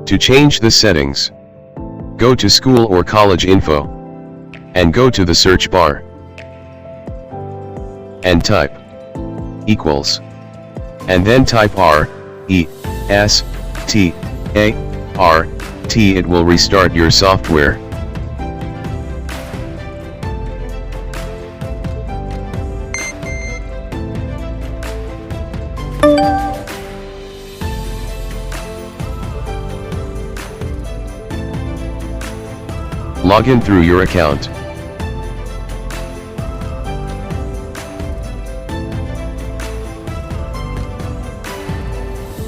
To change the settings, go to School or College Info, and go to the search bar, and type equals, and then type RESTART. It will restart your software. Log in through your account.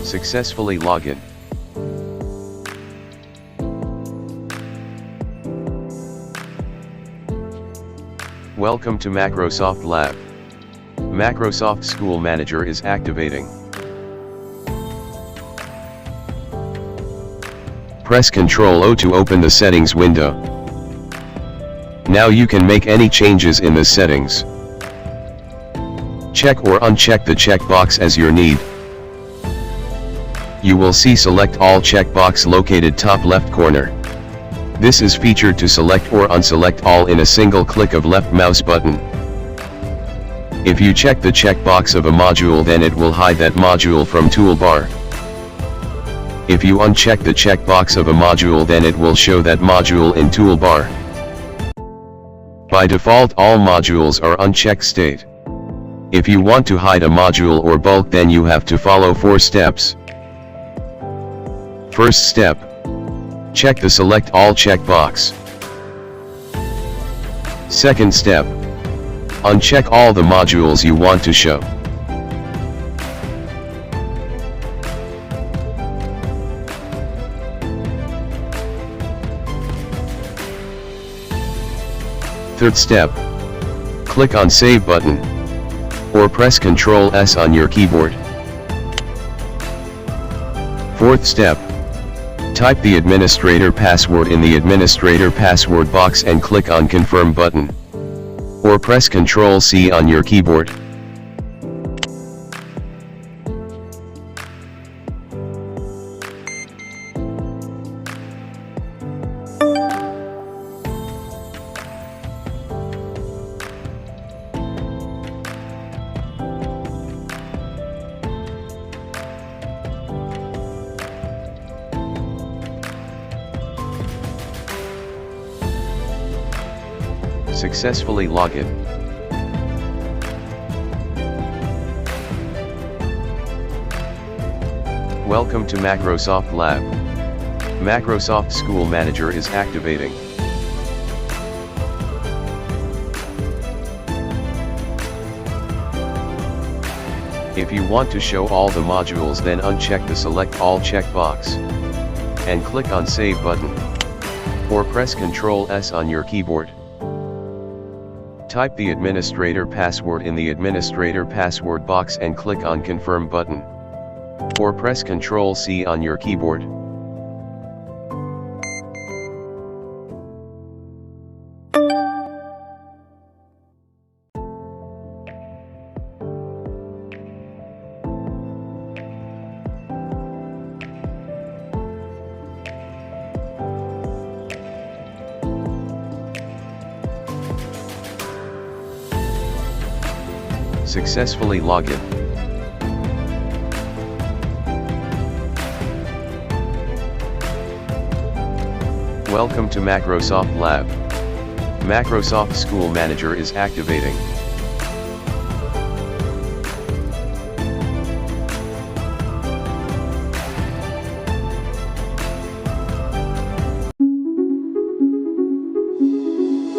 Successfully log in. Welcome to Microsoft Lab. Microsoft School Manager is activating. Press Ctrl O to open the settings window. Now you can make any changes in the settings. Check or uncheck the checkbox as your need. You will see Select All checkbox located top left corner. This is featured to select or unselect all in a single click of left mouse button. If you check the checkbox of a module, then it will hide that module from toolbar. If you uncheck the checkbox of a module, then it will show that module in toolbar. By default, all modules are unchecked state. If you want to hide a module or bulk, then you have to follow 4 steps. First step, check the Select All checkbox. Second step, uncheck all the modules you want to show. Third step, click on Save button, or press Ctrl S on your keyboard. Fourth step, type the administrator password in the administrator password box and click on Confirm button, or press Ctrl C on your keyboard. Successfully log in. Welcome to Microsoft Lab. Microsoft School Manager is activating. If you want to show all the modules, then uncheck the Select All checkbox and click on Save button, or press Ctrl S on your keyboard. Type the administrator password in the administrator password box and click on Confirm button, or press Ctrl C on your keyboard. Successfully log in. Welcome to Microsoft Lab. Microsoft School Manager is activating.